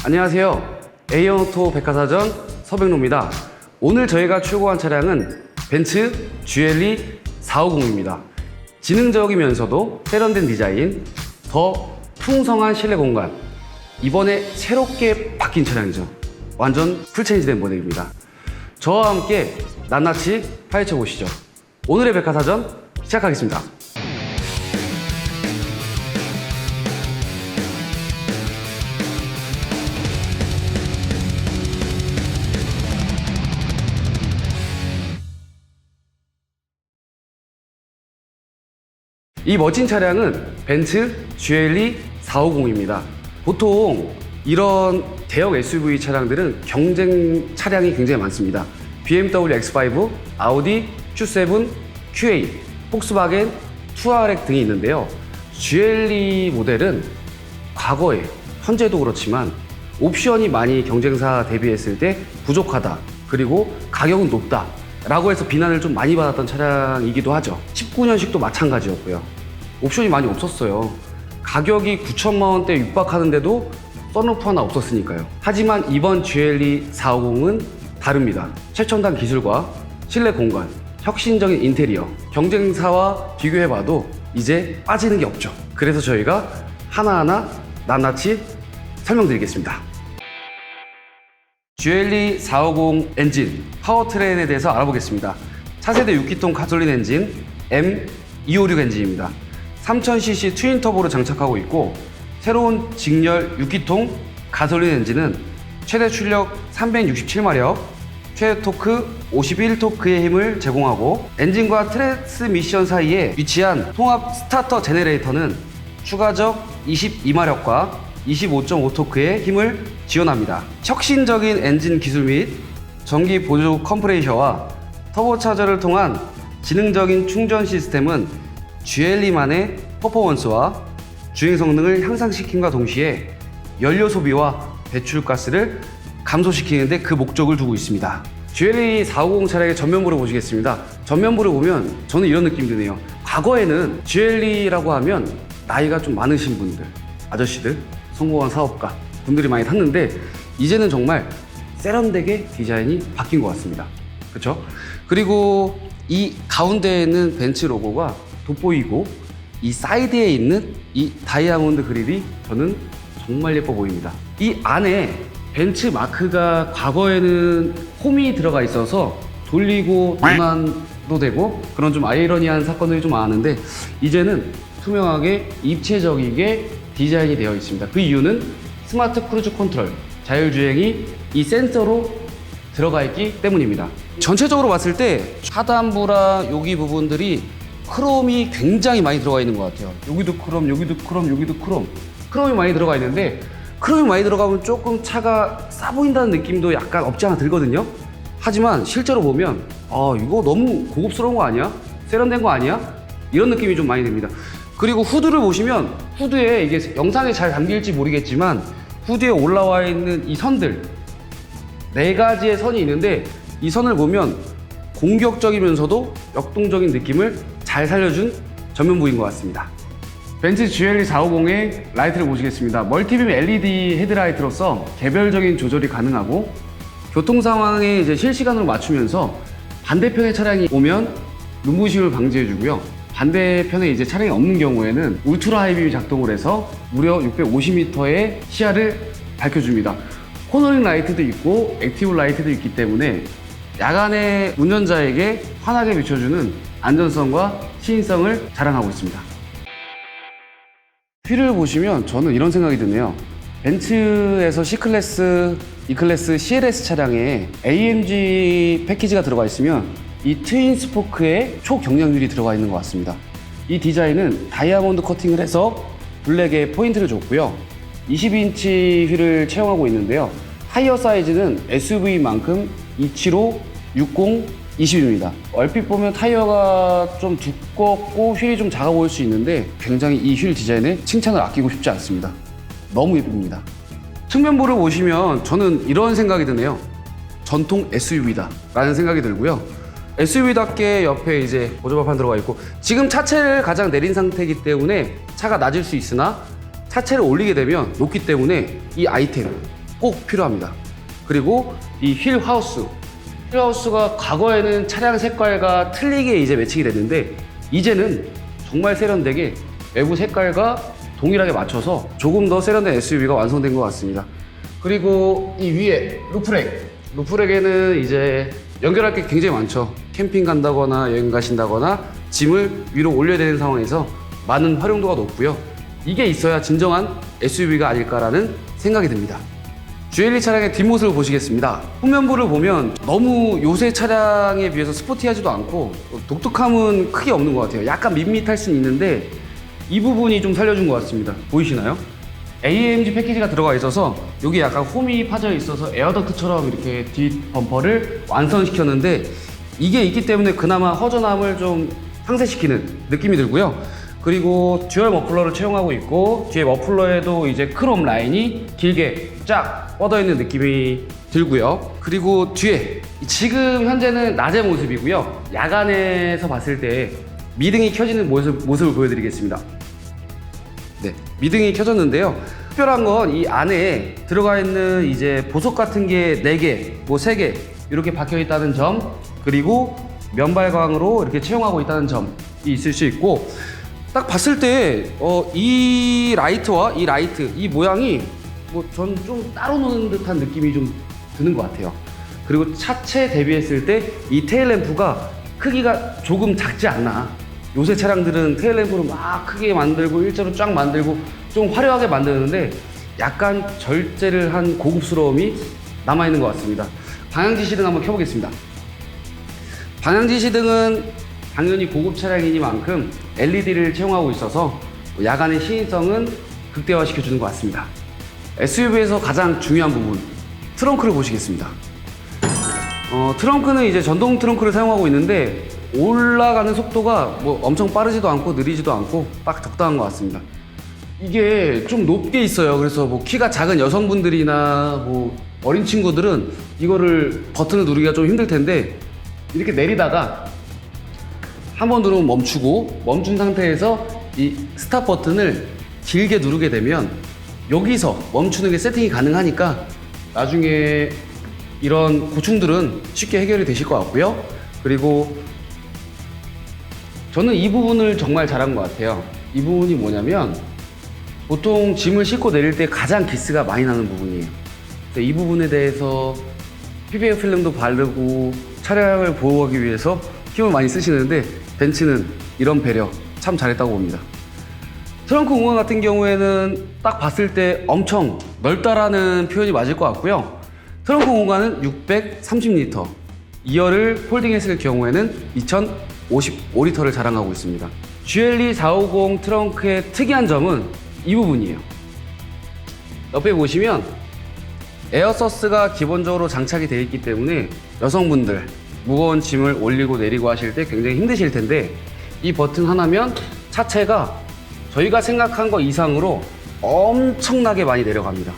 안녕하세요. A연오토 백화사전 서백로입니다. 오늘 저희가 출고한 차량은 벤츠 GLE 450입니다. 지능적이면서도 세련된 디자인, 더 풍성한 실내 공간, 이번에 새롭게 바뀐 차량이죠. 완전 풀체인지된 모델입니다. 저와 함께 낱낱이 파헤쳐 보시죠. 오늘의 백화사전 시작하겠습니다. 이 멋진 차량은 벤츠 GLE 450입니다. 보통 이런 대형 SUV 차량들은 경쟁 차량이 굉장히 많습니다. BMW X5, 아우디 Q7, Q8, 폭스바겐, 투아렉 등이 있는데요. GLE 모델은 과거에, 현재도 그렇지만 옵션이 많이 경쟁사 대비했을 때 부족하다, 그리고 가격은 높다 라고 해서 비난을 좀 많이 받았던 차량이기도 하죠. 19년식도 마찬가지였고요. 옵션이 많이 없었어요. 가격이 9천만 원대 육박하는데도 썬루프 하나 없었으니까요. 하지만 이번 GLE 450은 다릅니다. 최첨단 기술과 실내 공간, 혁신적인 인테리어, 경쟁사와 비교해봐도 이제 빠지는 게 없죠. 그래서 저희가 하나하나 낱낱이 설명드리겠습니다. GLE 450 엔진, 파워트레인에 대해서 알아보겠습니다. 차세대 6기통 가솔린 엔진 M256 엔진입니다. 3000cc 트윈터보를 장착하고 있고, 새로운 직렬 6기통 가솔린 엔진은 최대 출력 367마력, 최대 토크 51토크의 힘을 제공하고, 엔진과 트랜스미션 사이에 위치한 통합 스타터 제네레이터는 추가적 22마력과 25.5토크의 힘을 지원합니다. 혁신적인 엔진 기술 및 전기 보조 컴프레셔와 터보차저를 통한 지능적인 충전 시스템은 GLE만의 퍼포먼스와 주행 성능을 향상시킴과 동시에 연료 소비와 배출가스를 감소시키는 데 그 목적을 두고 있습니다. GLE 450 차량의 전면부를 보시겠습니다. 전면부를 보면 저는 이런 느낌이 드네요. 과거에는 GLE라고 하면 나이가 좀 많으신 분들, 아저씨들, 성공한 사업가 분들이 많이 탔는데, 이제는 정말 세련되게 디자인이 바뀐 것 같습니다. 그렇죠? 그리고 이 가운데에 있는 벤츠 로고가 돋보이고, 이 사이드에 있는 이 다이아몬드 그릴이 저는 정말 예뻐 보입니다. 이 안에 벤츠 마크가 과거에는 홈이 들어가 있어서 돌리고 도난도 되고 그런 좀 아이러니한 사건들이 좀 많았는데, 이제는 투명하게 입체적이게 디자인이 되어 있습니다. 그 이유는 스마트 크루즈 컨트롤, 자율주행이 이 센서로 들어가 있기 때문입니다. 전체적으로 봤을 때 하단부랑 여기 부분들이 크롬이 굉장히 많이 들어가 있는 것 같아요. 여기도 크롬, 여기도 크롬, 여기도 크롬. 크롬이 많이 들어가 있는데, 크롬이 많이 들어가면 조금 차가 싸 보인다는 느낌도 약간 없지 않아 들거든요. 하지만 실제로 보면 이거 너무 고급스러운 거 아니야? 세련된 거 아니야? 이런 느낌이 좀 많이 듭니다. 그리고 후드를 보시면, 후드에 이게 영상에 잘 담길지 모르겠지만 후드에 올라와 있는 이 선들, 4가지의 선이 있는데, 이 선을 보면 공격적이면서도 역동적인 느낌을 잘 살려준 전면부인 것 같습니다. 벤츠 GLE 450의 라이트를 보시겠습니다. 멀티빔 LED 헤드라이트로서 개별적인 조절이 가능하고, 교통 상황에 이제 실시간으로 맞추면서 반대편의 차량이 오면 눈부심을 방지해주고요. 반대편에 이제 차량이 없는 경우에는 울트라 하이빔이 작동을 해서 무려 650m의 시야를 밝혀줍니다. 코너링 라이트도 있고 액티브 라이트도 있기 때문에 야간에 운전자에게 환하게 비춰주는 안전성과 시인성을 자랑하고 있습니다. 휠을 보시면 저는 이런 생각이 드네요. 벤츠에서 C클래스, E클래스, CLS 차량에 AMG 패키지가 들어가 있으면 이 트윈 스포크에 초경량률이 들어가 있는 것 같습니다. 이 디자인은 다이아몬드 커팅을 해서 블랙에 포인트를 줬고요. 22인치 휠을 채용하고 있는데요. 타이어 사이즈는 SUV만큼 275, 60, 20입니다. 얼핏 보면 타이어가 좀 두껍고 휠이 좀 작아 보일 수 있는데, 굉장히 이 휠 디자인에 칭찬을 아끼고 싶지 않습니다. 너무 예쁩니다. 측면부를 보시면 저는 이런 생각이 드네요. 전통 SUV다 라는 생각이 들고요. SUV답게 옆에 이제 보조바판 들어가 있고, 지금 차체를 가장 내린 상태이기 때문에 차가 낮을 수 있으나 차체를 올리게 되면 높기 때문에 이 아이템, 꼭 필요합니다. 그리고 이 휠 하우스가 과거에는 차량 색깔과 틀리게 이제 매칭이 됐는데 이제는 정말 세련되게 외부 색깔과 동일하게 맞춰서 조금 더 세련된 SUV가 완성된 것 같습니다. 그리고 이 위에 루프렉에는 이제 연결할 게 굉장히 많죠. 캠핑 간다거나 여행 가신다거나 짐을 위로 올려야 되는 상황에서 많은 활용도가 높고요. 이게 있어야 진정한 SUV가 아닐까라는 생각이 듭니다. GLE 차량의 뒷모습을 보시겠습니다. 후면부를 보면 너무 요새 차량에 비해서 스포티하지도 않고 독특함은 크게 없는 것 같아요. 약간 밋밋할 수는 있는데 이 부분이 좀 살려준 것 같습니다. 보이시나요? AMG 패키지가 들어가 있어서 여기 약간 홈이 파져 있어서 에어덕트처럼 이렇게 뒷 범퍼를 완성시켰는데 이게 있기 때문에 그나마 허전함을 좀 상쇄시키는 느낌이 들고요. 그리고 듀얼 머플러를 채용하고 있고 뒤에 머플러에도 이제 크롬 라인이 길게 쫙 뻗어 있는 느낌이 들고요. 그리고 뒤에 지금 현재는 낮의 모습이고요. 야간에서 봤을 때 미등이 켜지는 모습을 보여드리겠습니다. 네, 미등이 켜졌는데요. 특별한 건 이 안에 들어가 있는 이제 보석 같은 게 4개, 뭐 3개 이렇게 박혀 있다는 점, 그리고 면발광으로 이렇게 채용하고 있다는 점이 있을 수 있고, 딱 봤을 때 이 라이트와 이 라이트, 이 모양이 뭐 전 좀 따로 노는 듯한 느낌이 좀 드는 것 같아요. 그리고 차체 대비했을 때 이 테일램프가 크기가 조금 작지 않나. 요새 차량들은 테일램프를 막 크게 만들고 일자로 쫙 만들고 좀 화려하게 만드는데 약간 절제를 한 고급스러움이 남아있는 것 같습니다. 방향지시등 한번 켜보겠습니다. 방향지시등은 당연히 고급 차량이니만큼 LED를 채용하고 있어서 야간의 시인성은 극대화시켜주는 것 같습니다. SUV에서 가장 중요한 부분, 트렁크를 보시겠습니다. 트렁크는 이제 전동 트렁크를 사용하고 있는데 올라가는 속도가 뭐 엄청 빠르지도 않고 느리지도 않고 딱 적당한 것 같습니다. 이게 좀 높게 있어요. 그래서 뭐 키가 작은 여성분들이나 뭐 어린 친구들은 이거를 버튼을 누르기가 좀 힘들 텐데 이렇게 내리다가 한번 누르면 멈추고 멈춘 상태에서 이 스탑 버튼을 길게 누르게 되면 여기서 멈추는 게 세팅이 가능하니까 나중에 이런 고충들은 쉽게 해결이 되실 것 같고요. 그리고 저는 이 부분을 정말 잘한 것 같아요. 이 부분이 뭐냐면 보통 짐을 싣고 내릴 때 가장 기스가 많이 나는 부분이에요. 그래서 이 부분에 대해서 PBF 필름도 바르고 차량을 보호하기 위해서 힘을 많이 쓰시는데 벤츠는 이런 배려 참 잘했다고 봅니다. 트렁크 공간 같은 경우에는 딱 봤을 때 엄청 넓다라는 표현이 맞을 것 같고요. 트렁크 공간은 630리터, 2열을 폴딩했을 경우에는 2055리터를 자랑하고 있습니다. GLE 450 트렁크의 특이한 점은 이 부분이에요. 옆에 보시면 에어서스가 기본적으로 장착이 되어 있기 때문에 여성분들 무거운 짐을 올리고 내리고 하실 때 굉장히 힘드실 텐데 이 버튼 하나면 차체가 저희가 생각한 것 이상으로 엄청나게 많이 내려갑니다.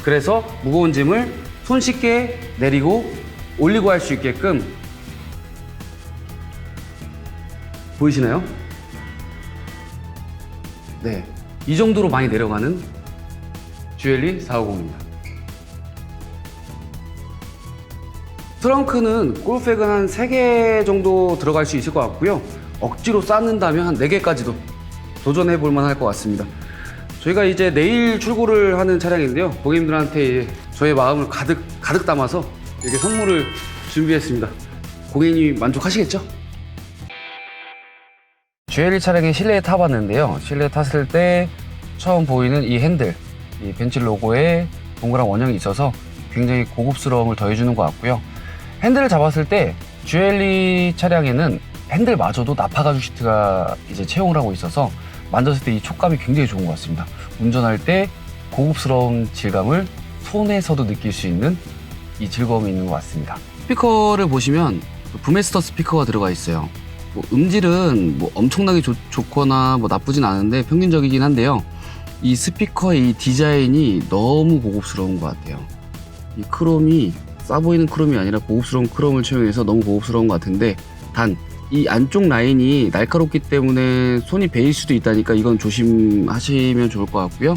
그래서 무거운 짐을 손쉽게 내리고 올리고 할 수 있게끔 보이시나요? 네, 이 정도로 많이 내려가는 GLE 450입니다. 트렁크는 골프백은 한 3개 정도 들어갈 수 있을 것 같고요. 억지로 쌓는다면 한 4개까지도 도전해 볼 만할 것 같습니다. 저희가 이제 내일 출고를 하는 차량인데요. 고객님들한테 저의 마음을 가득 담아서 이렇게 선물을 준비했습니다. 고객님이 만족하시겠죠? GLE 차량의 실내에 타봤는데요. 실내에 탔을 때 처음 보이는 이 핸들, 이 벤츠 로고에 동그란 원형이 있어서 굉장히 고급스러움을 더해주는 것 같고요. 핸들을 잡았을 때 GLE 차량에는 핸들마저도 나파가죽 시트가 이제 채용을 하고 있어서 만졌을 때 이 촉감이 굉장히 좋은 것 같습니다. 운전할 때 고급스러운 질감을 손에서도 느낄 수 있는 이 즐거움이 있는 것 같습니다. 스피커를 보시면 부메스터 스피커가 들어가 있어요. 뭐 음질은 뭐 엄청나게 좋거나 뭐 나쁘진 않은데 평균적이긴 한데요. 이 스피커의 이 디자인이 너무 고급스러운 것 같아요. 이 크롬이 싸 보이는 크롬이 아니라 고급스러운 크롬을 채용해서 너무 고급스러운 것 같은데 단 이 안쪽 라인이 날카롭기 때문에 손이 베일 수도 있다니까 이건 조심하시면 좋을 것 같고요.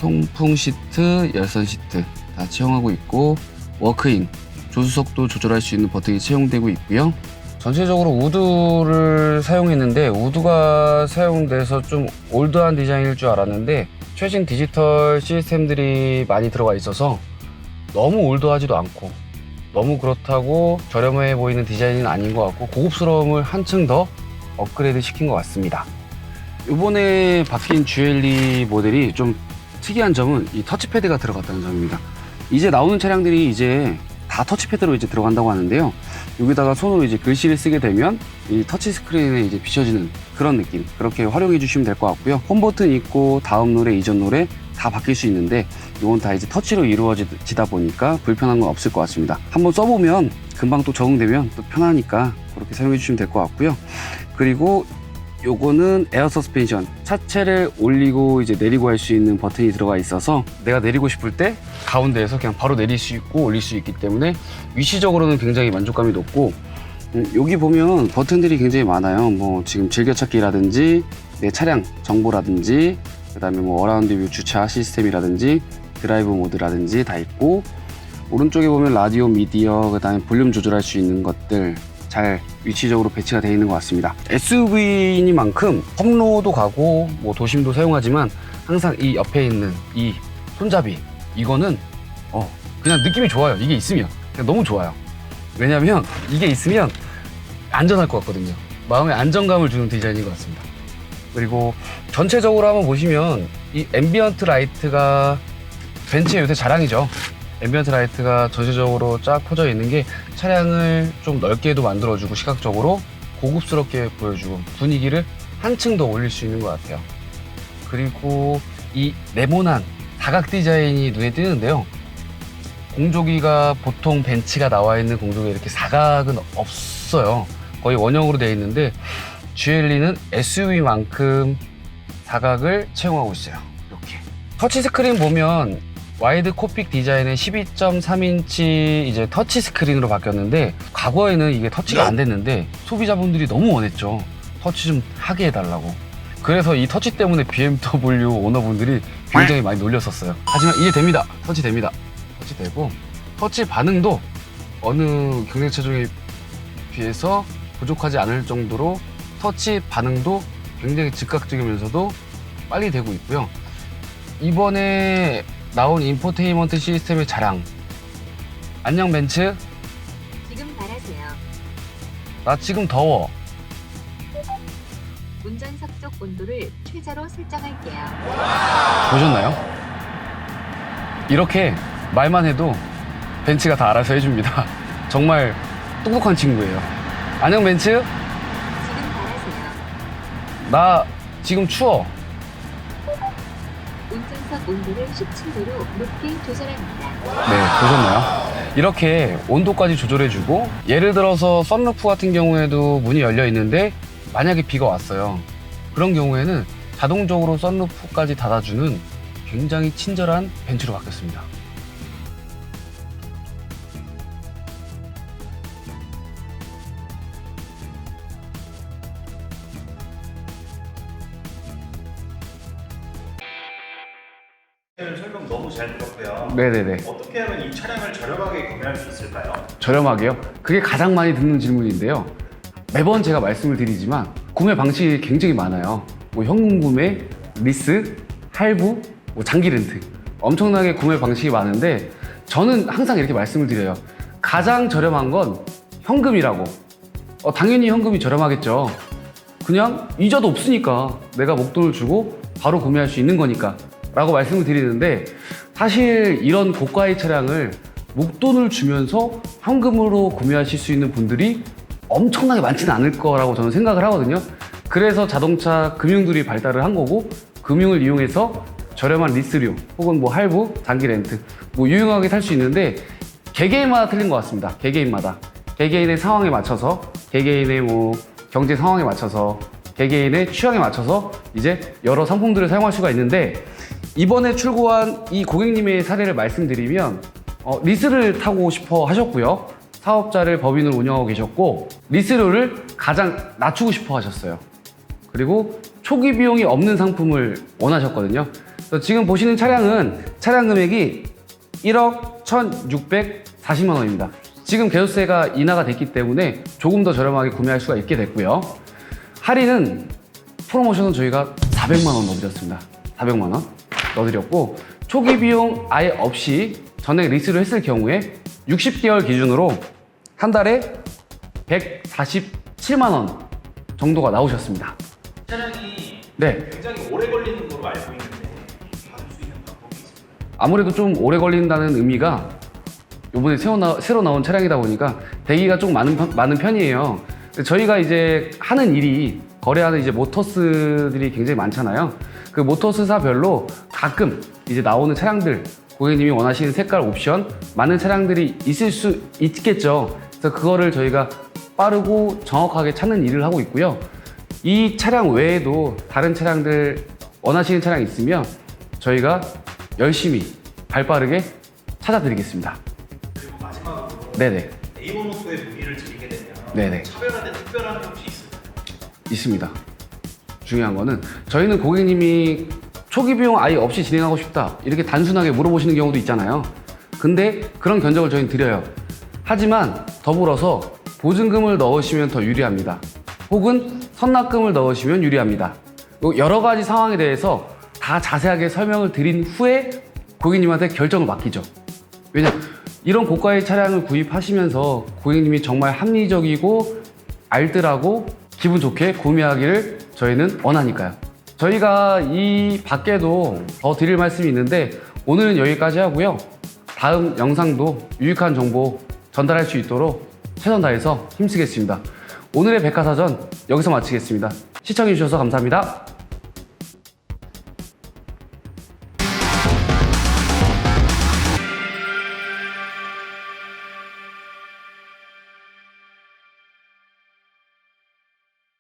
통풍 시트, 열선 시트, 다 채용하고 있고, 워크인, 조수석도 조절할 수 있는 버튼이 채용되고 있고요. 전체적으로 우드를 사용했는데 우드가 사용돼서 좀 올드한 디자인일 줄 알았는데 최신 디지털 시스템들이 많이 들어가 있어서 너무 올드하지도 않고 너무 그렇다고 저렴해 보이는 디자인은 아닌 것 같고 고급스러움을 한층 더 업그레이드 시킨 것 같습니다. 이번에 바뀐 GLE 모델이 좀 특이한 점은 이 터치패드가 들어갔다는 점입니다. 이제 나오는 차량들이 이제 다 터치패드로 이제 들어간다고 하는데요. 여기다가 손으로 이제 글씨를 쓰게 되면 이 터치 스크린에 이제 비춰지는 그런 느낌, 그렇게 활용해 주시면 될 것 같고요. 홈 버튼 있고 다음 노래, 이전 노래 다 바뀔 수 있는데 이건 다 이제 터치로 이루어지다 보니까 불편한 건 없을 것 같습니다. 한번 써보면 금방 또 적응되면 또 편하니까 그렇게 사용해 주시면 될 것 같고요. 그리고 요거는 에어 서스펜션, 차체를 올리고 이제 내리고 할 수 있는 버튼이 들어가 있어서 내가 내리고 싶을 때 가운데에서 그냥 바로 내릴 수 있고 올릴 수 있기 때문에 위치적으로는 굉장히 만족감이 높고, 여기 보면 버튼들이 굉장히 많아요. 뭐 지금 즐겨찾기라든지 내 차량 정보라든지 그 다음에 뭐 어라운드 뷰 주차 시스템이라든지 드라이브 모드라든지 다 있고, 오른쪽에 보면 라디오, 미디어, 그 다음에 볼륨 조절할 수 있는 것들 잘 위치적으로 배치가 되어 있는 것 같습니다. SUV이니만큼 험로도 가고 뭐 도심도 사용하지만 항상 이 옆에 있는 이 손잡이, 이거는 그냥 느낌이 좋아요. 이게 있으면 그냥 너무 좋아요. 왜냐면 이게 있으면 안전할 것 같거든요. 마음에 안정감을 주는 디자인인 것 같습니다. 그리고 전체적으로 한번 보시면 이 앰비언트 라이트가 벤츠의 요새 자랑이죠. 앰비언트 라이트가 전체적으로 쫙 퍼져 있는 게 차량을 좀 넓게도 만들어주고 시각적으로 고급스럽게 보여주고 분위기를 한층 더 올릴 수 있는 것 같아요. 그리고 이 네모난 사각 디자인이 눈에 띄는데요. 공조기가 보통 벤츠가 나와 있는 공조기에 이렇게 사각은 없어요. 거의 원형으로 되어 있는데 GLE는 SUV만큼 사각을 채용하고 있어요. 이렇게 터치 스크린 보면 와이드 코픽 디자인의 12.3인치 이제 터치 스크린으로 바뀌었는데 과거에는 이게 터치가 안 됐는데 소비자분들이 너무 원했죠. 터치 좀 하게 해달라고. 그래서 이 터치 때문에 BMW 오너분들이 굉장히 많이 놀렸었어요. 하지만 이제 됩니다. 터치 됩니다. 터치 되고 터치 반응도 어느 경쟁차종에 비해서 부족하지 않을 정도로 터치 반응도 굉장히 즉각적이면서도 빨리 되고 있고요. 이번에 나온 인포테인먼트 시스템의 자랑. 안녕 벤츠. 지금 바라세요. 나 지금 더워. 운전석 쪽 온도를 최저로 설정할게요. 보셨나요? 이렇게 말만 해도 벤츠가 다 알아서 해줍니다. 정말 똑똑한 친구예요. 안녕 벤츠. 지금 바라세요. 나 지금 추워. 운전석 온도를 17도로 높게 조절합니다. 네, 보셨나요? 이렇게 온도까지 조절해주고, 예를 들어서 썬루프 같은 경우에도 문이 열려 있는데 만약에 비가 왔어요. 그런 경우에는 자동적으로 썬루프까지 닫아주는 굉장히 친절한 벤츠로 바뀌었습니다. 설명 너무 잘 들었고요. 네네네. 어떻게 하면 이 차량을 저렴하게 구매할 수 있을까요? 저렴하게요? 그게 가장 많이 듣는 질문인데요. 매번 제가 말씀을 드리지만 구매 방식이 굉장히 많아요. 뭐 현금 구매, 리스, 할부, 뭐 장기 렌트, 엄청나게 구매 방식이 많은데 저는 항상 이렇게 말씀을 드려요. 가장 저렴한 건 현금이라고. 당연히 현금이 저렴하겠죠. 그냥 이자도 없으니까 내가 목돈을 주고 바로 구매할 수 있는 거니까 라고 말씀을 드리는데, 사실 이런 고가의 차량을 목돈을 주면서 현금으로 구매하실 수 있는 분들이 엄청나게 많지는 않을 거라고 저는 생각을 하거든요. 그래서 자동차 금융들이 발달을 한 거고, 금융을 이용해서 저렴한 리스료 혹은 뭐 할부, 장기 렌트 뭐 유용하게 살 수 있는데 개개인마다 틀린 것 같습니다. 개개인마다 개개인의 상황에 맞춰서, 개개인의 뭐 경제 상황에 맞춰서, 개개인의 취향에 맞춰서 이제 여러 상품들을 사용할 수가 있는데, 이번에 출고한 이 고객님의 사례를 말씀드리면 리스를 타고 싶어 하셨고요. 사업자를 법인으로 운영하고 계셨고 리스료를 가장 낮추고 싶어 하셨어요. 그리고 초기 비용이 없는 상품을 원하셨거든요. 그래서 지금 보시는 차량은 차량 금액이 1억 1,640만 원입니다. 지금 개소세가 인하가 됐기 때문에 조금 더 저렴하게 구매할 수가 있게 됐고요. 할인은 프로모션은 저희가 400만 원 넣어드렸습니다. 400만 원 넣어드렸고 초기 비용 아예 없이 전액 리스를 했을 경우에 60개월 기준으로 한 달에 147만 원 정도가 나오셨습니다. 차량이 네, 굉장히 오래 걸리는 걸로 알고 있는데 받을 수 있는 방법이 있을까요? 아무래도 좀 오래 걸린다는 의미가 이번에 새로 나온 차량이다 보니까 대기가 좀 많은 편이에요. 근데 저희가 이제 하는 일이 거래하는 이제 모터스들이 굉장히 많잖아요. 그 모터스사별로 가끔 이제 나오는 차량들 고객님이 원하시는 색깔 옵션 많은 차량들이 있을 수 있겠죠. 그래서 그거를 저희가 빠르고 정확하게 찾는 일을 하고 있고요. 이 차량 외에도 다른 차량들 원하시는 차량 있으면 저희가 열심히 발빠르게 찾아드리겠습니다. 그리고 마지막으로 네네, 네이버노트에 문의를 드리게 되면 네네. 차별화된 특별한 게 혹시 있을까요? 있습니다. 중요한 거는 저희는 고객님이 초기 비용 아예 없이 진행하고 싶다 이렇게 단순하게 물어보시는 경우도 있잖아요. 근데 그런 견적을 저희는 드려요. 하지만 더불어서 보증금을 넣으시면 더 유리합니다. 혹은 선납금을 넣으시면 유리합니다. 여러 가지 상황에 대해서 다 자세하게 설명을 드린 후에 고객님한테 결정을 맡기죠. 왜냐면 이런 고가의 차량을 구입하시면서 고객님이 정말 합리적이고 알뜰하고 기분 좋게 구매하기를 저희는 원하니까요. 저희가 이 밖에도 더 드릴 말씀이 있는데 오늘은 여기까지 하고요. 다음 영상도 유익한 정보 전달할 수 있도록 최선 다해서 힘쓰겠습니다. 오늘의 백화사전 여기서 마치겠습니다. 시청해주셔서 감사합니다.